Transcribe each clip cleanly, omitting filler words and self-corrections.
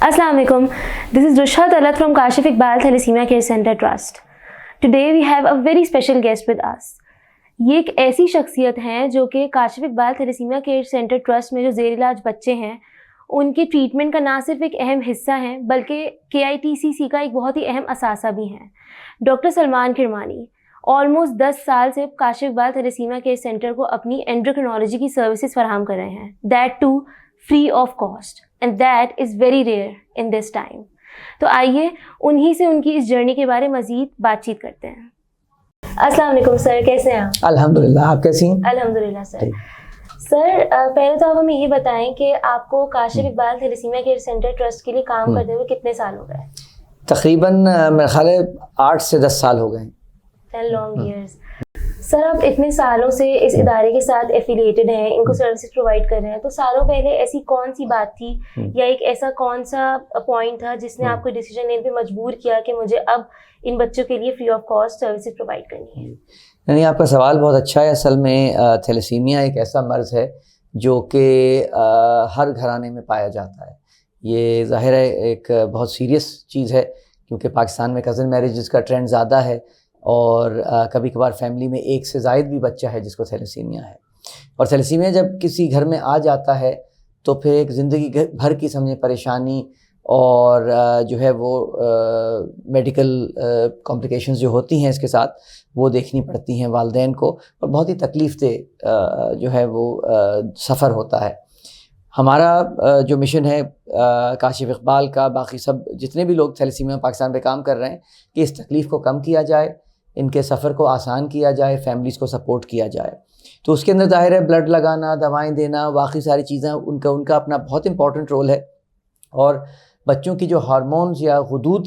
Assalamu alaikum. This is Rushha Talat from Kashif Iqbal Thalassemia Care Center Trust. Today we have a very special guest with us. یہ ایک ایسی شخصیت ہیں جو کہ Kashif Iqbal thalassemia care centre trust میں جو زیر علاج بچے ہیں ان کے ٹریٹمنٹ کا نہ صرف ایک اہم حصہ ہیں بلکہ KITCC کا ایک بہت ہی اہم اثاثہ بھی ہیں. ڈاکٹر سلمان کرمانی آلموسٹ 10 سال سے Kashif Iqbal thalassemia care centre کو اپنی اینڈوکرینالوجی کی سروسز فراہم کر رہے ہیں, that too free of cost, and that is very rare in this time. تو آئیے انہی سے ان کی اس جرنی کے بارے مزید بات چیت کرتے ہیں. السلام علیکم سر, کیسے ہیں آپ؟ الحمدللہ, آپ کیسی ہیں؟ الحمدللہ سر. سر پہلے تو آپ ہمیں یہ بتائیں کہ آپ کو Kashif Iqbal thalassemia care centre trust کے لیے کام کرتے ہوئے کتنے سال ہو گئے؟ تقریباً میرا خیال ہے 8 سے 10 سال ہو گئے ہیں. 10 لانگ ایئرس. سر آپ اتنے سالوں سے اس ادارے کے ساتھ ایفیلیٹڈ ہیں, ان کو سروسز پرووائڈ کر رہے ہیں, تو سالوں پہلے ایسی کون سی بات تھی یا ایک ایسا کون سا پوائنٹ تھا جس نے آپ کو ڈیسیجن لینے پہ مجبور کیا کہ مجھے اب ان بچوں کے لیے free of cost services provide کرنی ہے؟ یعنی آپ کا سوال بہت اچھا ہے. اصل میں تھیلیسیمیا ایک ایسا مرض ہے جو کہ ہر گھرانے میں پایا جاتا ہے. یہ ظاہر ہے ایک بہت سیریس چیز ہے کیونکہ پاکستان میں کزن میرجز کا ٹرینڈ زیادہ ہے اور کبھی کبھار فیملی میں ایک سے زائد بھی بچہ ہے جس کو تھیلیسیمیا ہے. اور تھیلیسیمیا جب کسی گھر میں آ جاتا ہے تو پھر ایک زندگی بھر کی سمجھے پریشانی اور جو ہے وہ میڈیکل کمپلیکیشنز جو ہوتی ہیں اس کے ساتھ وہ دیکھنی پڑتی ہیں والدین کو, اور بہت ہی تکلیف دہ جو ہے وہ سفر ہوتا ہے. ہمارا جو مشن ہے کاشف اقبال کا, باقی سب جتنے بھی لوگ تھیلیسیمیا پاکستان پہ کام کر رہے ہیں کہ اس تکلیف کو کم کیا جائے, ان کے سفر کو آسان کیا جائے, فیملیز کو سپورٹ کیا جائے. تو اس کے اندر ظاہر ہے بلڈ لگانا, دوائیں دینا, باقی ساری چیزیں ان کا اپنا بہت امپورٹنٹ رول ہے. اور بچوں کی جو ہارمونز یا غدود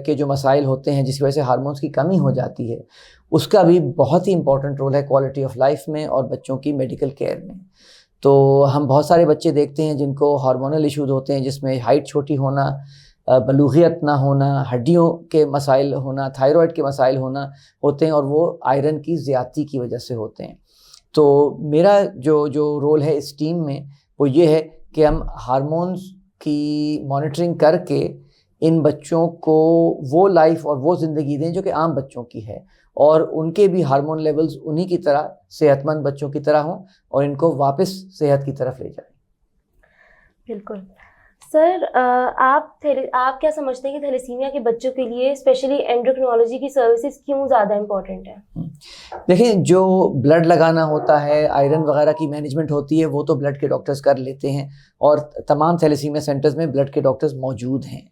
کے جو مسائل ہوتے ہیں جس کی وجہ سے ہارمونز کی کمی ہو جاتی ہے, اس کا بھی بہت ہی امپورٹنٹ رول ہے کوالٹی آف لائف میں اور بچوں کی میڈیکل کیئر میں. تو ہم بہت سارے بچے دیکھتے ہیں جن کو ہارمونل ایشوز ہوتے ہیں جس میں ہائٹ چھوٹی ہونا, بلوغیت نہ ہونا, ہڈیوں کے مسائل ہونا, تھائرائڈ کے مسائل ہونا ہوتے ہیں, اور وہ آئرن کی زیادتی کی وجہ سے ہوتے ہیں. تو میرا جو رول ہے اس ٹیم میں وہ یہ ہے کہ ہم ہارمونز کی مانیٹرنگ کر کے ان بچوں کو وہ لائف اور وہ زندگی دیں جو کہ عام بچوں کی ہے, اور ان کے بھی ہارمون لیولز انہی کی طرح صحت مند بچوں کی طرح ہوں اور ان کو واپس صحت کی طرف لے جائیں. بالکل. سر آپ کیا سمجھتے ہیں کہ تھیلیسیمیا کے بچوں کے لیے اسپیشلی اینڈوکرینالوجی کی سروسز کیوں زیادہ امپورٹنٹ ہے؟ دیکھیں, جو بلڈ لگانا ہوتا ہے, آئرن وغیرہ کی مینجمنٹ ہوتی ہے, وہ تو بلڈ کے ڈاکٹرز کر لیتے ہیں اور تمام تھیلیسیمیا سینٹرز میں بلڈ کے ڈاکٹرز موجود ہیں.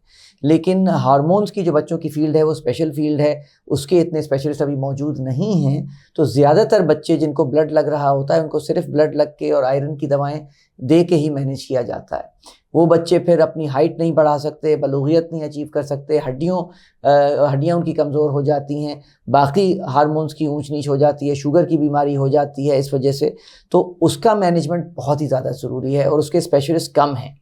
لیکن ہارمونز کی جو بچوں کی فیلڈ ہے وہ اسپیشل فیلڈ ہے, اس کے اتنے اسپیشلسٹ ابھی موجود نہیں ہیں. تو زیادہ تر بچے جن کو بلڈ لگ رہا ہوتا ہے ان کو صرف بلڈ لگ کے اور آئرن کی دوائیں دے کے ہی مینیج کیا جاتا ہے. وہ بچے پھر اپنی ہائٹ نہیں بڑھا سکتے, بلوغیت نہیں اچیو کر سکتے, ہڈیاں ان کی کمزور ہو جاتی ہیں, باقی ہارمونز کی اونچ نیچ ہو جاتی ہے, شوگر کی بیماری ہو جاتی ہے اس وجہ سے. تو اس کا مینجمنٹ بہت ہی زیادہ ضروری ہے اور اس کے اسپیشلسٹ کم ہیں.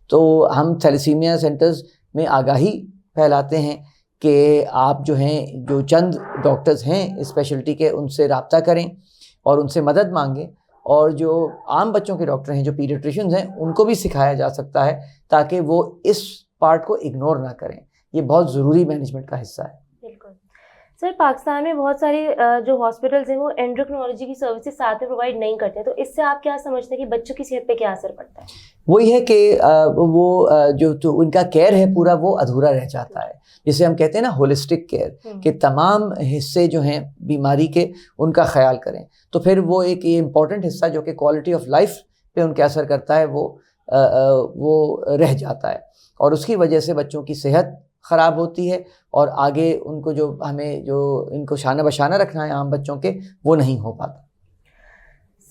تو ہم تھیلیسیمیا سینٹرز میں آگاہی پھیلاتے ہیں کہ آپ جو ہیں, جو چند ڈاکٹرز ہیں اسپیشلٹی کے, ان سے رابطہ کریں اور ان سے مدد مانگیں, اور جو عام بچوں کے ڈاکٹر ہیں, جو پیڈیاٹریشنز ہیں, ان کو بھی سکھایا جا سکتا ہے تاکہ وہ اس پارٹ کو اگنور نہ کریں. یہ بہت ضروری مینجمنٹ کا حصہ ہے. بالکل. سر پاکستان میں بہت سارے جو ہاسپٹلز ہیں وہ اینڈوکرینالوجی کی سروسز ساتھ میں پرووائڈ نہیں کرتے, تو اس سے آپ کیا سمجھتے ہیں کہ بچوں کی صحت پہ کیا اثر پڑتا ہے؟ وہی ہے کہ وہ جو ان کا کیئر ہے پورا وہ ادھورا رہ جاتا ہے, جسے ہم کہتے ہیں نا ہولسٹک کیئر, کہ تمام حصے جو ہیں بیماری کے ان کا خیال کریں. تو پھر وہ ایک یہ امپورٹنٹ حصہ جو کہ کوالٹی آف لائف پہ ان کے اثر کرتا ہے وہ رہ جاتا ہے, اور اس کی وجہ سے بچوں کی صحت خراب ہوتی ہے اور آگے ان کو جو ان کو شانہ بشانہ رکھنا ہے عام بچوں کے, وہ نہیں ہو پاتا.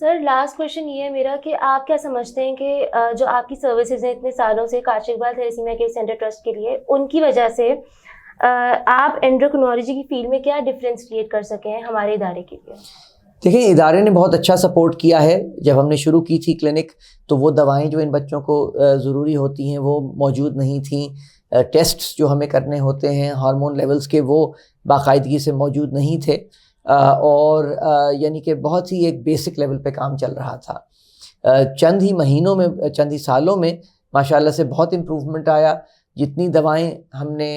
سر لاسٹ کویشچن یہ ہے میرا کہ آپ کیا سمجھتے ہیں کہ جو آپ کی سروسز ہیں اتنے سالوں سے Kashif Iqbal thalassemia care centre trust کے لیے, ان کی وجہ سے آپ اینڈوکرینالوجی کی فیلڈ میں کیا ڈفرینس کریٹ کر سکے ہیں ہمارے ادارے کے لیے؟ دیکھیں, ادارے نے بہت اچھا سپورٹ کیا ہے. جب ہم نے شروع کی تھی کلینک تو وہ دوائیں جو ان بچوں کو ضروری ہوتی ہیں وہ موجود نہیں تھیں. ٹیسٹس جو ہمیں کرنے ہوتے ہیں ہارمون لیولز کے وہ باقاعدگی سے موجود نہیں تھے, اور یعنی کہ بہت ہی ایک بیسک لیول پہ کام چل رہا تھا. چند ہی مہینوں میں چند ہی سالوں میں ماشاءاللہ سے بہت امپروومنٹ آیا. جتنی دوائیں ہم نے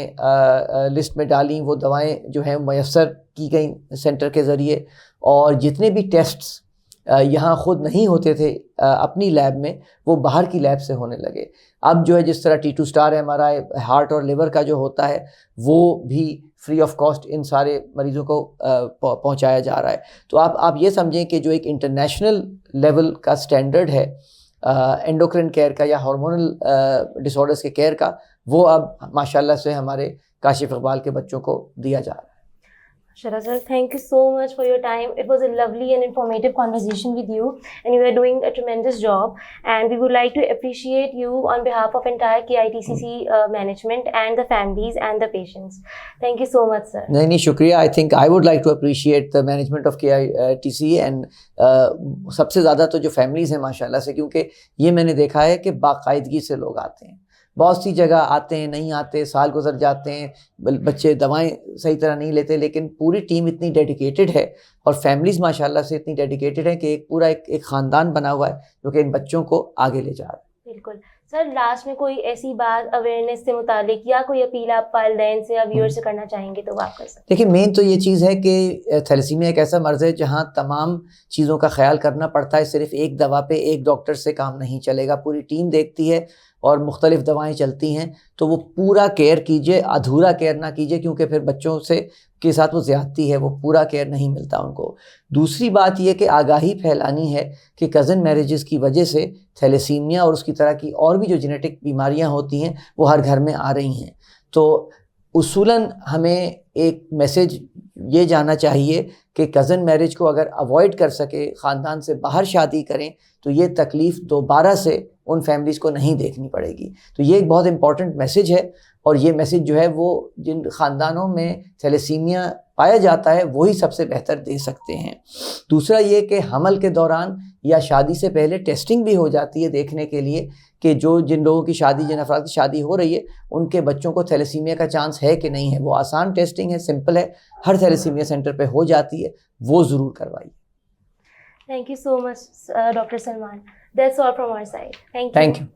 لسٹ میں ڈالیں وہ دوائیں جو ہیں میسر کی گئیں سینٹر کے ذریعے, اور جتنے بھی ٹیسٹس یہاں خود نہیں ہوتے تھے اپنی لیب میں, وہ باہر کی لیب سے ہونے لگے. اب جو ہے جس طرح T2 اسٹار MRI ہارٹ اور لیور کا جو ہوتا ہے وہ بھی فری آف کاسٹ ان سارے مریضوں کو پہنچایا جا رہا ہے. تو آپ یہ سمجھیں کہ جو ایک انٹرنیشنل لیول کا سٹینڈرڈ ہے اینڈوکرین کیئر کا یا ہارمونل ڈس آرڈرس کے کیئر کا, وہ اب ماشاءاللہ سے ہمارے کاشف اقبال کے بچوں کو دیا جا رہا ہے. Shara sir, thank you so much for your time. It was a lovely and informative conversation with you, and you are doing a tremendous job. And we would like to appreciate you on behalf of entire KITCC management and the families and the patients. Thank you so much, sir. نہیں شکریہ. I think I would like to appreciate the management of KITCC and سب سے زیادہ تو جو families ہیں ماشاءاللہ سے, کیونکہ یہ میں نے دیکھا ہے کہ باقاعدگی سے لوگ آتے ہیں. بہت سی جگہ آتے ہیں, نہیں آتے, سال گزر جاتے ہیں, بچے دوائیں صحیح طرح نہیں لیتے, لیکن پوری ٹیم اتنی ڈیڈیکیٹڈ ہے اور فیملیز ماشاءاللہ سے اتنی ڈیڈیکیٹڈ ہیں کہ ایک پورا ایک خاندان بنا ہوا ہے جو کہ ان بچوں کو آگے لے جا رہا ہے. بالکل سر, لاسٹ میں کوئی ایسی بات اویئرنیس سے متعلق یا کوئی اپیل آپ والدین سے یا ویور سے کرنا چاہیں گے تو وہ آپ کر سکتے ہیں. دیکھیں مین تو یہ چیز ہے کہ تھیلیسیمیا ایک ایسا مرض ہے جہاں تمام چیزوں کا خیال کرنا پڑتا ہے. صرف ایک دوا پہ ایک ڈاکٹر سے کام نہیں چلے گا, پوری ٹیم دیکھتی ہے اور مختلف دوائیں چلتی ہیں. تو وہ پورا کیئر کیجئے, ادھورا کیئر نہ کیجئے, کیونکہ پھر بچوں سے کے ساتھ وہ زیادتی ہے, وہ پورا کیئر نہیں ملتا ان کو. دوسری بات یہ کہ آگاہی پھیلانی ہے کہ کزن میرجز کی وجہ سے تھیلیسیمیا اور اس کی طرح کی اور بھی جو جینیٹک بیماریاں ہوتی ہیں وہ ہر گھر میں آ رہی ہیں. تو اصولاً ہمیں ایک میسج یہ جانا چاہیے کہ کزن میرج کو اگر اوائڈ کر سکے, خاندان سے باہر شادی کریں, تو یہ تکلیف دوبارہ سے ان فیملیز کو نہیں دیکھنی پڑے گی. تو یہ ایک بہت امپورٹنٹ میسج ہے, اور یہ میسج جو ہے وہ جن خاندانوں میں تھیلیسیمیا پایا جاتا ہے وہی سب سے بہتر دے سکتے ہیں. دوسرا یہ کہ حمل کے دوران یا شادی سے پہلے ٹیسٹنگ بھی ہو جاتی ہے دیکھنے کے لیے کہ جن لوگوں کی شادی, جن افراد کی شادی ہو رہی ہے, ان کے بچوں کو تھیلیسیمیا کا چانس ہے کہ نہیں ہے. وہ آسان ٹیسٹنگ ہے, سمپل ہے, ہر تھیلیسیمیا سینٹر پہ ہو جاتی ہے, وہ ضرور کروائیے. Thank you so much, Dr. Salman. That's all from our side. Thank you. Thank you.